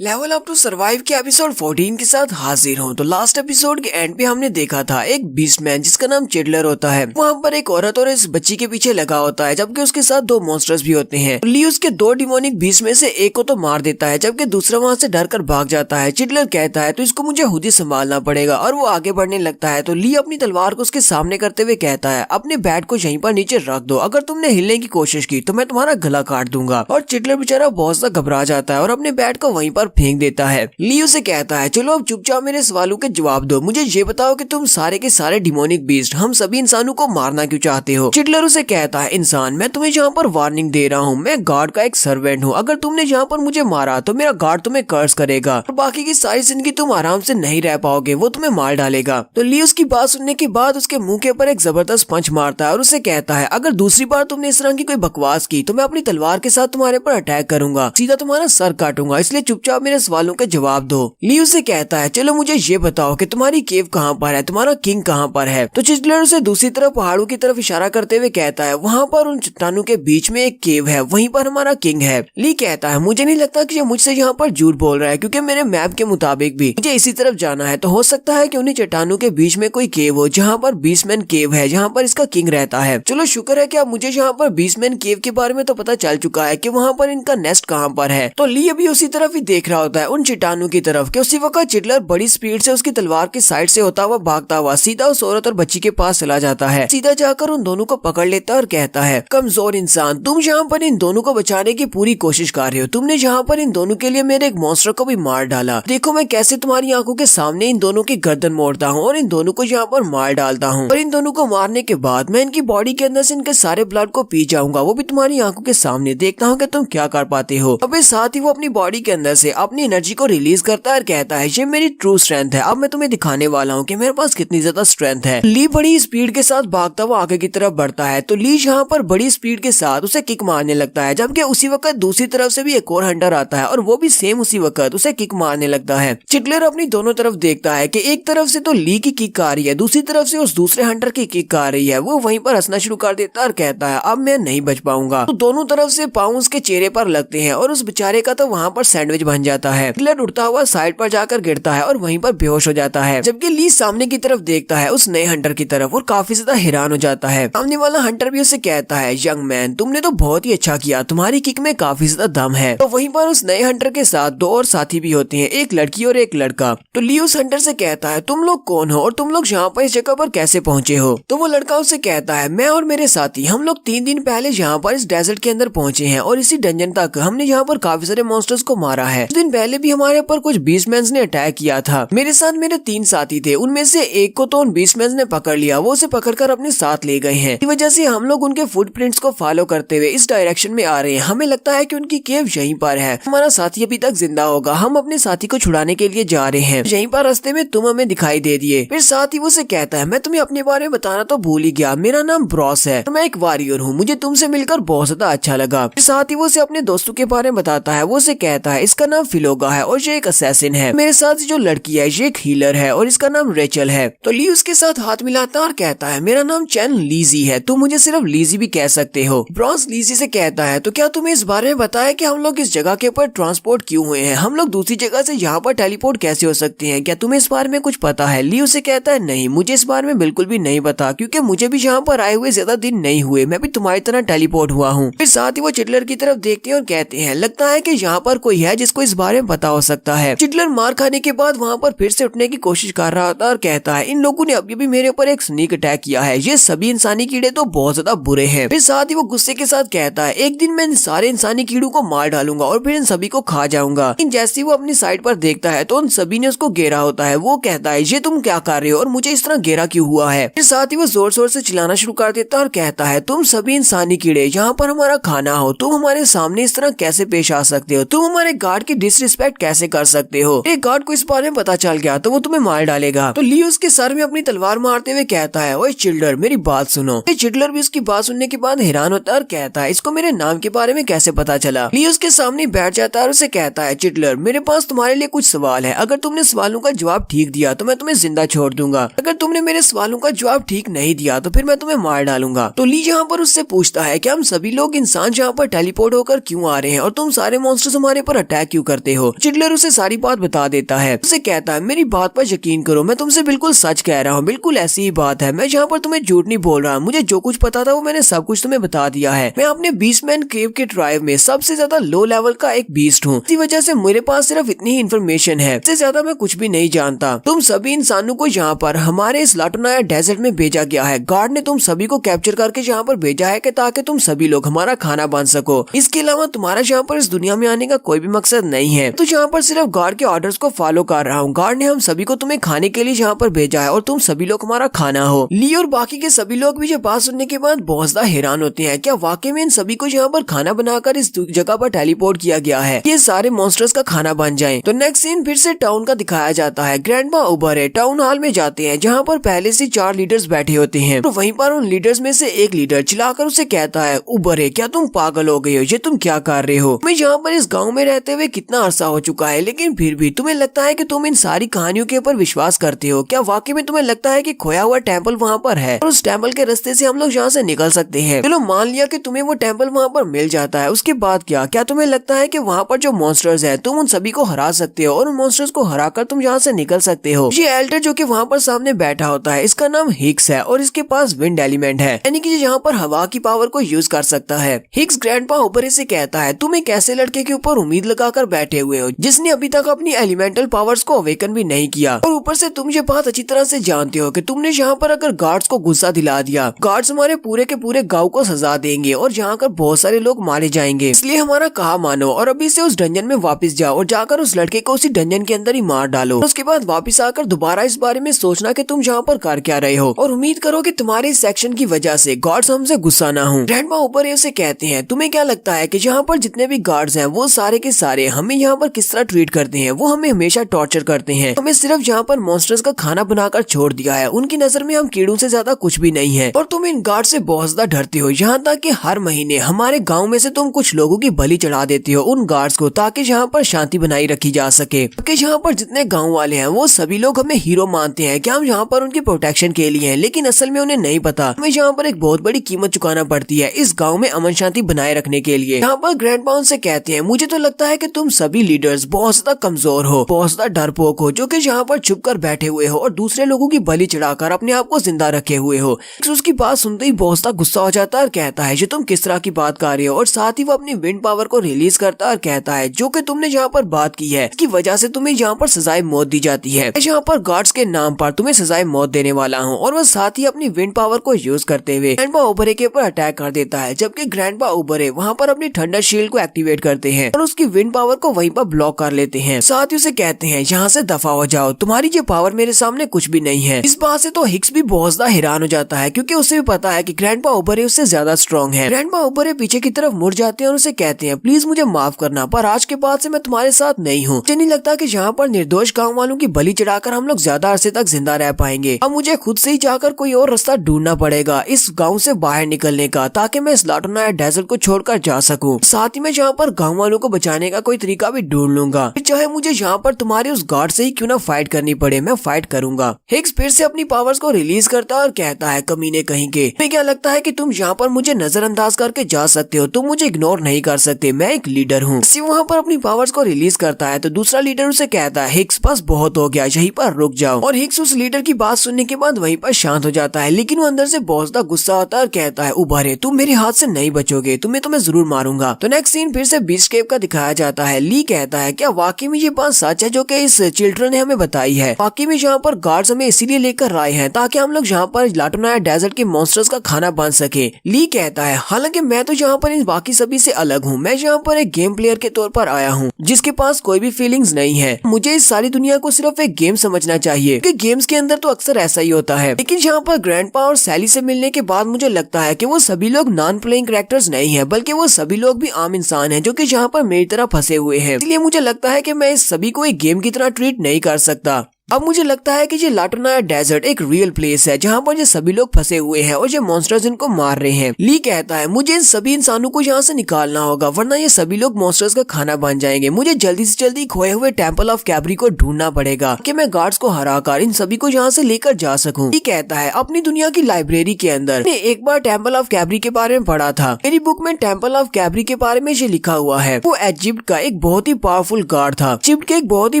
Level up to survive के episode 14 के साथ हाजिर हूँ। तो लास्ट एपिसोड के एंड पे हमने देखा था एक बीस्टमैन जिसका नाम चिडलर होता है, वहाँ पर एक औरत और इस बच्ची के पीछे लगा होता है, जबकि उसके साथ दो मॉन्स्टर्स भी होते हैं। ली उसके दो डिमोनिक बीस्ट में से एक को तो मार देता है, जबकि दूसरा वहाँ से डर कर भाग जाता है। चिडलर कहता है तो इसको मुझे खुद ही संभालना पड़ेगा, और वो आगे बढ़ने लगता है। तो ली अपनी तलवार को उसके सामने करते हुए कहता है अपने बैट को यहीं पर नीचे रख दो, अगर तुमने हिलने की कोशिश की तो मैं तुम्हारा गला काट दूंगा। और चिडलर बेचारा बहुत सा घबरा जाता है और अपने बैट को वहीं पर फेंक देता है। ली उसे कहता है चलो अब चुपचाप मेरे सवालों के जवाब दो, मुझे ये बताओ कि तुम सारे के सारे डिमोनिक बीस्ट हम सभी इंसानों को मारना क्यों चाहते हो। चिडलर उसे कहता है इंसान, मैं तुम्हें यहाँ पर वार्निंग दे रहा हूँ, मैं गॉड का एक सर्वेंट हूँ, अगर तुमने यहाँ पर मुझे मारा तो मेरा गॉड तुम्हें कर्स करेगा और बाकी की सारी जिंदगी तुम आराम से नहीं रह पाओगे, वो तुम्हें मार डालेगा। तो ली उसकी बात सुनने के बाद उसके मुंह के ऊपर एक जबरदस्त पंच मारता है और उसे कहता है अगर दूसरी बार तुमने इस तरह की कोई बकवास की तो मैं अपनी तलवार के साथ तुम्हारे पर अटैक करूंगा, सीधा तुम्हारा सर काटूंगा, इसलिए चुपचाप मेरे सवालों के जवाब दो। ली उसे कहता है चलो मुझे ये बताओ कि तुम्हारी केव कहाँ पर है, तुम्हारा किंग कहाँ पर है। तो चिडलर उसे दूसरी तरफ पहाड़ों की तरफ इशारा करते हुए कहता है वहाँ पर उन चट्टानों के बीच में एक केव है, वहीं पर हमारा किंग है। ली कहता है मुझे नहीं लगता कि ये मुझसे यहाँ पर झूठ बोल रहा है, क्योंकि मेरे मैप के मुताबिक भी मुझे इसी तरफ जाना है, तो हो सकता है कि उन्हीं चट्टानों के बीच में कोई केव हो जहाँ पर बीस्टमैन केव है, जहाँ पर इसका किंग रहता है। चलो शुक्र है कि अब मुझे यहाँ पर बीस्टमैन केव के बारे में तो पता चल चुका है कि वहाँ पर इनका नेस्ट कहाँ पर है। तो ली अभी उसी तरफ ही देख रहा होता है, उन चट्टानों की तरफ, कि उसी वक्त चिडलर बड़ी स्पीड से उसकी तलवार की साइड से होता हुआ भागता हुआ सीधा उस औरत और बच्ची के पास चला जाता है। सीधा जाकर उन दोनों को पकड़ लेता है और कहता है कमजोर इंसान, तुम यहाँ पर इन दोनों को बचाने की पूरी कोशिश कर रहे हो, तुमने यहाँ पर इन दोनों के लिए मेरे एक मॉन्स्टर को भी मार डाला, देखो मैं कैसे तुम्हारी आंखों के सामने इन दोनों की गर्दन मोड़ता हूँ और इन दोनों को यहाँ पर मार डालता हूँ, और इन दोनों को मारने के बाद मैं इनकी बॉडी के अंदर से इनके सारे ब्लड को पी जाऊंगा, वो भी तुम्हारी आंखों के सामने, देखता हूँ कि तुम क्या कर पाते हो। अब साथ ही वो अपनी बॉडी के अंदर से अपनी एनर्जी को रिलीज करता है और कहता है ये मेरी ट्रू स्ट्रेंथ है, अब मैं तुम्हें दिखाने वाला हूँ कि मेरे पास कितनी ज्यादा स्ट्रेंथ है। ली बड़ी स्पीड के साथ भागता हुआ आगे की तरफ बढ़ता है, तो ली यहाँ पर बड़ी स्पीड के साथ उसे किक मारने लगता है, जबकि उसी वक्त दूसरी तरफ से भी एक और हंटर आता है और वो भी सेम उसी वक्त उसे किक मारने लगता है। चिडलर अपनी दोनों तरफ देखता है कि एक तरफ से तो ली की किक आ रही है, दूसरी तरफ से उस दूसरे हंटर की किक आ रही है। वो वहीं पर हंसना शुरू कर देता है और कहता है अब मैं नहीं बच पाऊंगा। तो दोनों तरफ से पाँव उसके चेहरे पर लगते हैं और उस बेचारे का तो वहाँ पर सैंडविच बन जाता है। चिडलर उड़ता हुआ साइड पर जाकर गिरता है और वहीं पर बेहोश हो जाता है, जबकि ली सामने की तरफ देखता है उस नए हंटर की तरफ और काफी ज्यादा हैरान हो जाता है। सामने वाला हंटर भी उसे कहता है यंग मैन, तुमने तो बहुत ही अच्छा किया, तुम्हारी किक में काफी ज्यादा दम है। तो वहीं पर उस नए हंटर के साथ दो और साथी भी होते हैं, एक लड़की और एक लड़का। तो ली उस हंटर से कहता है तुम लोग कौन हो और तुम लोग यहाँ पर इस जगह पर कैसे पहुँचे हो। तो वो लड़का उसे कहता है मैं और मेरे साथी हम लोग 3 दिन पहले यहाँ पर इस डेजर्ट के अंदर पहुंचे हैं और इसी डंजन तक हमने यहाँ पर काफी सारे मॉन्स्टर्स को मारा है। कुछ दिन पहले भी हमारे ऊपर कुछ बीस्टमैन्स ने अटैक किया था, मेरे साथ मेरे 3 साथी थे, उनमें से एक को तो उन बीस्टमैन्स ने पकड़ लिया, वो उसे पकड़कर अपने साथ ले गए हैं। इस वजह से हम लोग उनके फुटप्रिंट्स को फॉलो करते हुए इस डायरेक्शन में आ रहे हैं, हमें लगता है कि उनकी केव यहीं पर है, हमारा साथी अभी तक जिंदा होगा, हम अपने साथी को छुड़ाने के लिए जा रहे हैं, यहीं पर रास्ते में तुम हमें दिखाई दे दिए। फिर साथ ही वो से कहता है मैं तुम्हें अपने बारे में बताना तो भूल ही गया, मेरा नाम ब्रॉस है, मैं एक वॉरियर हूँ, मुझे तुमसे मिलकर बहुत ज्यादा अच्छा लगा। फिर साथ ही वो से अपने दोस्तों के बारे में बताता है, वो से कहता है इसका नाम फिलोगा है और ये एक असैसिन है, मेरे साथ जो लड़की है ये एक हीलर है और इसका नाम रेचल है। तो ली उसके साथ हाथ मिलाता और कहता है मेरा नाम चैन लीजी है, तुम मुझे सिर्फ लीजी भी कह सकते हो। ब्रॉस लीजी से कहता है तो क्या तुम्हें इस बारे में बताया कि हम लोग इस जगह के ऊपर ट्रांसपोर्ट क्यों हुए हैं, हम लोग दूसरी जगह से यहाँ पर टेलीपोर्ट कैसे हो सकते हैं, क्या तुम्हें इस बारे में कुछ पता है। ली उसे कहता है नहीं, मुझे इस बारे में बिल्कुल भी नहीं पता, क्योंकि मुझे भी यहाँ पर आए हुए ज्यादा दिन नहीं हुए, मैं भी तुम्हारी तरह टेलीपोर्ट हुआ हूँ। फिर साथ ही वो चिडलर की तरफ देखते हैं और कहते हैं लगता है कि यहाँ पर कोई है जिसको इस बारे में पता हो सकता है। चिडलर मार खाने के बाद वहाँ पर फिर से उठने की कोशिश कर रहा था और कहता है इन लोगों ने अभी भी मेरे ऊपर एक स्नीक अटैक किया है, ये सभी इंसानी कीड़े तो बहुत ज्यादा बुरे हैं। फिर साथ ही वो गुस्से के साथ कहता है एक दिन मैं इन सारे इंसानी कीड़ों को मार डालूंगा और फिर इन सभी को खा जाऊंगा। लेकिन जैसे वो अपनी साइड पर देखता है तो उन सभी ने उसको घेरा होता है, वो कहता है ये तुम क्या कर रहे हो और मुझे इस तरह घेरा क्यों हुआ है। फिर साथ ही वो जोर जोर से चिल्लाना शुरू कर देता है और कहता है तुम सभी इंसानी कीड़े यहाँ पर हमारा खाना हो, तुम हमारे सामने इस तरह कैसे पेश आ सकते हो, तुम हमारे गार्ड की डिसरिस्पेक्ट कैसे कर सकते हो, एक गार्ड को इस बारे में पता चल गया तो वो तुम्हें मार डालेगा। तो ली उसके सर में अपनी तलवार मारते हुए कहता है ओए चिडलर मेरी बात सुनो। चिडलर भी उसकी बात सुनने के बाद हैरान होता है और कहता है इसको मेरे नाम के बारे में कैसे पता चला। ली उसके सामने बैठ जाता है और उसे कहता है चिडलर मेरे पास तुम्हारे लिए कुछ सवाल है, अगर तुमने सवालों का जवाब ठीक दिया तो मैं तुम्हें जिंदा छोड़ दूंगा, अगर तुमने मेरे सवालों का जवाब ठीक नहीं दिया तो फिर मैं तुम्हें मार डालूंगा। तो ली यहाँ पर उससे पूछता है कि हम सभी लोग इंसान यहाँ पर टेलीपोर्ट होकर क्यों आ रहे हैं और तुम सारे मॉन्स्टर्स हमारे पर अटैक क्यों करते हो। चिडलर उसे सारी बात बता देता है। उसे कहता है मेरी बात पर यकीन करो, मैं तुमसे बिल्कुल सच कह रहा हूँ, बिल्कुल ऐसी ही बात है। मैं यहाँ पर तुम्हें झूठ नहीं बोल रहा, मुझे जो कुछ पता था वो मैंने सब कुछ तुम्हें बता दिया है। मैं अपने बीस्टमैन केव के ट्राइब में सबसे ज्यादा लो लेवल का एक बीस्ट हूँ, इसी वजह से मेरे पास सिर्फ इतनी ही इन्फॉर्मेशन है, इससे ज्यादा मैं कुछ भी नहीं जानता। तुम सभी इंसानों को यहाँ पर हमारे इस लाटोनाया डेजर्ट में भेजा गया है। गार्ड ने तुम सभी को कैप्चर करके यहाँ पर भेजा है कि ताकि तुम सभी लोग हमारा खाना बन सको। इसके अलावा तुम्हारा यहाँ पर इस दुनिया में आने का कोई भी मकसद नहीं है, तो यहाँ पर सिर्फ गार्ड के ऑर्डर्स को फॉलो कर रहा हूँ। गार्ड ने हम सभी को तुम्हें खाने के लिए यहाँ पर भेजा है और तुम सभी लोग हमारा खाना हो। ली और बाकी के सभी लोग भी ये बात सुनने के बाद बहुत ज्यादा हैरान होते हैं। क्या वाकई में इन सभी को यहाँ पर खाना बनाकर इस जगह पर टेलीपोर्ट किया गया है, ये सारे मॉन्स्टर्स का खाना बन जाए। तो नेक्स्ट सीन फिर से टाउन का दिखाया जाता है। ग्रैंडपा उबर है टाउन हॉल में जाते हैं, जहाँ पर पहले से 4 लीडर्स बैठे होते हैं। तो वहीं पर उन लीडर्स में से एक लीडर चिल्लाकर उसे कहता है, उबर है क्या तुम पागल हो गए हो, ये तुम क्या कर रहे हो? मैं यहाँ पर इस गाँव में रहते हुए कितना अरसा हो चुका है, लेकिन फिर भी तुम्हें लगता है कि तुम इन सारी कहानियों के ऊपर विश्वास करते हो। क्या वाकई में तुम्हें लगता है कि खोया हुआ टेम्पल वहाँ पर है और उस टेम्पल के रास्ते से हम लोग यहाँ से निकल सकते हैं? चलो मान लिया कि तुम्हें वो टेम्पल वहाँ पर मिल जाता है, उसके बाद क्या तुम्हें लगता है कि वहाँ पर जो मॉन्स्टर्स है तुम उन सभी को हरा सकते हो और उन मॉन्स्टर्स को हराकर तुम यहाँ से निकल सकते हो? ये एल्डर जो कि वहाँ पर सामने बैठा होता है, इसका नाम हिक्स है और इसके पास विंड एलिमेंट है, यानी कि यहाँ पर हवा की पावर को यूज कर सकता है। हिक्स ग्रैंडपा ऊपर से कहता है, तुम एक ऐसे लड़के के ऊपर उम्मीद लगाकर बैठे हुए हो जिसने अभी तक अपनी एलिमेंटल पावर्स को अवेकन भी नहीं किया, और ऊपर से तुम ये बात अच्छी तरह से जानते हो कि तुमने यहाँ पर अगर गार्ड्स को गुस्सा दिला दिया, गार्ड्स हमारे पूरे के पूरे गाँव को सजा देंगे और यहाँ कर बहुत सारे लोग मारे जाएंगे। इसलिए हमारा कहा मानो और अभी से उस डंजन में वापस जाओ और जाकर उस लड़के को उसी डंजन के अंदर ही मार डालो। उसके बाद वापस आकर दोबारा इस बारे में सोचना कि तुम यहाँ पर कर क्या रहे हो, और उम्मीद करो कि तुम्हारे इस एक्शन की वजह से गार्ड्स हमसे गुस्सा ना हो। ग्रैंडपा ऊपर उसे कहते हैं, तुम्हें क्या लगता है कि यहाँ पर जितने भी गार्ड्स हैं वो सारे के सारे हमें यहाँ पर किस तरह ट्रीट करते हैं? वो हमें हमेशा टॉर्चर करते हैं, हमें सिर्फ यहाँ पर मॉन्स्टर्स का खाना बनाकर छोड़ दिया है। उनकी नजर में हम कीड़ों से ज्यादा कुछ भी नहीं है और तुम इन गार्ड से बहुत ज्यादा डरते हो, यहाँ तक कि हर महीने हमारे गाँव में से तुम कुछ लोगों की बलि चढ़ा देते हो उन गार्ड्स को, ताकि यहाँ पर शांति बनाई रखी जा सके। क्योंकि यहाँ पर जितने गाँव वाले हैं वो सभी लोग हमें हीरो मानते हैं कि हम यहाँ पर उनकी प्रोटेक्शन के लिए हैं, लेकिन असल में उन्हें नहीं पता हमें यहाँ पर एक बहुत बड़ी कीमत चुकाना पड़ती है इस गाँव में अमन शांति बनाए रखने के लिए। यहाँ पर ग्रैंडपा उनसे कहते हैं, मुझे तो लगता है कि तुम सभी लीडर्स बहुत ज्यादा कमजोर हो, बहुत ज्यादा डरपोक हो, जो कि यहाँ पर छुप कर बैठे हुए हो और दूसरे लोगों की बलि चढ़ाकर अपने आप को जिंदा रखे हुए हो। उसकी बात सुनते ही बहुत ज्यादा गुस्सा हो जाता है और कहता है, ये तुम किस तरह की बात कर रहे हो? और साथ ही वो अपनी विंड पावर को रिलीज करता है और कहता है, जो कि तुमने यहाँ पर बात की है इसकी वजह से तुम्हें यहाँ पर सजाए मौत दी जाती है। यहाँ पर गार्ड्स के नाम पर तुम्हें सजाए मौत देने वाला हूँ। और वह साथ ही अपनी विंड पावर को यूज करते हुए ग्रैंडपा उबरे के ऊपर अटैक कर देता है, जबकि ग्रैंडपा उबरे वहाँ पर अपनी थंडर शील्ड को एक्टिवेट करते हैं और उसकी विंड पावर को वहीं पर ब्लॉक कर लेते हैं। साथ ही उसे कहते हैं, यहाँ से दफा हो जाओ, तुम्हारी ये पावर मेरे सामने कुछ भी नहीं है। इस बात से तो हिक्स भी बहुत ज्यादा हैरान हो जाता है, क्योंकि उसे भी पता है कि ग्रैंडपा उबरे उससे ज्यादा स्ट्रॉन्ग है। ग्रैंडपा उबरे पीछे की तरफ मुड़ जाते हैं और उसे कहते हैं, प्लीज मुझे माफ करना, पर आज के बाद से मैं तुम्हारे साथ नहीं हूँ। मुझे नहीं लगता कि यहाँ पर निर्दोष गाँव वालों की बलि चढ़ाकर हम लोग ज्यादा अरसे तक जिंदा रह पाएंगे। अब मुझे खुद से ही जाकर कोई और रास्ता ढूंढना पड़ेगा इस गाँव से बाहर निकलने का, ताकि मैं इस लाटोनाया डेजर्ट को छोड़कर जा सकूं। साथ ही मैं यहाँ पर गाँव वालों को बचाने का कोई तरीका भी ढूंढ लूंगा, चाहे मुझे यहाँ पर तुम्हारे उस गार्ड से ही क्यों ना फाइट करनी पड़े, मैं फाइट करूंगा। हिक्स फिर से अपनी पावर्स को रिलीज करता है और कहता है, कमीने कहीं के, तुम्हें क्या लगता है कि तुम यहाँ पर मुझे नजरअंदाज करके जा सकते हो? तुम मुझे इग्नोर नहीं कर सकते, मैं एक लीडर हूँ। वहाँ पर अपनी पावर्स को रिलीज करता है तो दूसरा लीडर उसे कहता है, हिक्स बस बहुत हो गया, यहीं पर रुक जाओ। और हिक्स उस लीडर की बात सुनने के बाद वहीं पर शांत हो जाता है, लेकिन वो अंदर से बहुत ज्यादा गुस्सा होता है और कहता है, उबारे तुम मेरे हाथ से नहीं बचोगे, तुम्हें तो मैं जरूर मारूंगा। तो नेक्स्ट सीन फिर से बीस्ट केव का दिखाया जाता है। ली कहता है, क्या वाकई में ये बात सच है जो कि इस चिल्ड्रन ने हमें बताई है? वाकई में यहाँ पर गार्ड्स हमें इसीलिए लेकर आए हैं ताकि हम लोग यहाँ पर लाटोनाया डेजर्ट के मॉन्स्टर्स का खाना बन सके। ली कहता है, हालांकि मैं तो यहाँ पर इन बाकी सभी से अलग हूँ, मैं यहाँ पर एक गेम प्लेयर के तौर पर आया हूँ जिसके पास कोई भी फीलिंग्स नहीं है। मुझे इस सारी दुनिया को सिर्फ एक गेम समझना चाहिए, क्योंकि गेम्स के अंदर तो अक्सर ऐसा ही होता है। लेकिन यहाँ पर ग्रैंडपा और सैली से मिलने के बाद मुझे लगता है कि वो सभी लोग नॉन प्लेइंग कैरेक्टर्स नहीं है, बल्कि वो सभी लोग भी आम इंसान हैं जो कि यहाँ पर मेरी तरह फंसे हुए हैं। इसलिए मुझे लगता है कि मैं इस सभी को एक गेम की तरह ट्रीट नहीं कर सकता। अब मुझे लगता है कि ये लाटोनाया डेजर्ट एक रियल प्लेस है जहाँ पर ये सभी लोग फंसे हुए हैं और ये मॉन्स्टर्स इनको मार रहे हैं। ली कहता है मुझे इन सभी इंसानों को यहाँ से निकालना होगा वरना ये सभी लोग मॉन्स्टर्स का खाना बन जाएंगे। मुझे जल्दी से जल्दी खोए हुए टेम्पल ऑफ कैबरी को ढूंढना पड़ेगा कि मैं गार्ड्स को हराकर इन सभी को यहाँ से लेकर जा सकूँ। ली कहता है अपनी दुनिया की लाइब्रेरी के अंदर मैंने एक बार टेम्पल ऑफ कैबरी के बारे में पढ़ा था। मेरी बुक में टेम्पल ऑफ कैबरी के बारे में ये लिखा हुआ है वो इजिप्ट का एक बहुत ही पावरफुल गॉड था। इजिप्ट के एक बहुत ही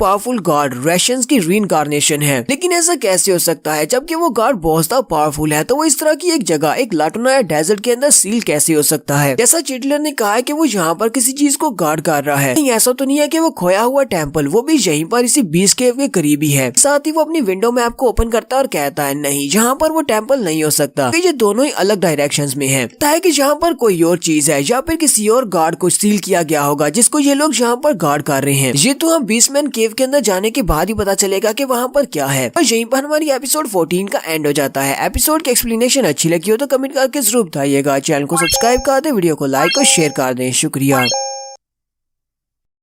पावरफुल गॉड रेशंस की रीइंकार्नेशन है। लेकिन ऐसा कैसे हो सकता है जबकि वो गॉड बहुत ज्यादा पावरफुल है तो वो इस तरह की एक जगह एक लाटोनाया डेजर्ट के अंदर सील कैसे हो सकता है। जैसा चिटलर ने कहा है कि वो यहाँ पर किसी चीज को गार्ड कर रहा है। नहीं ऐसा तो नहीं है कि वो खोया हुआ टेम्पल वो भी यहीं पर इसी बीस केव के करीब ही है। साथ ही वो अपनी विंडो मैप को ओपन करता है और कहता है नहीं यहाँ पर वो टेम्पल नहीं हो सकता। ये दोनों ही अलग डायरेक्शंस में है। कि यहाँ पर कोई और चीज है या फिर किसी और गार्ड को सील किया गया होगा जिसको ये लोग यहाँ पर गार्ड कर रहे हैं। ये तो हम बीसमैन केव के अंदर जाने के बाद ही पता चलेगा कि वहाँ पर क्या है। और यहीं पर हमारी एपिसोड 14 का एंड हो जाता है। एपिसोड की एक्सप्लेनेशन अच्छी लगी हो तो कमेंट करके जरूर बताइएगा। चैनल को सब्सक्राइब कर दे, वीडियो को लाइक और शेयर कर दें। शुक्रिया।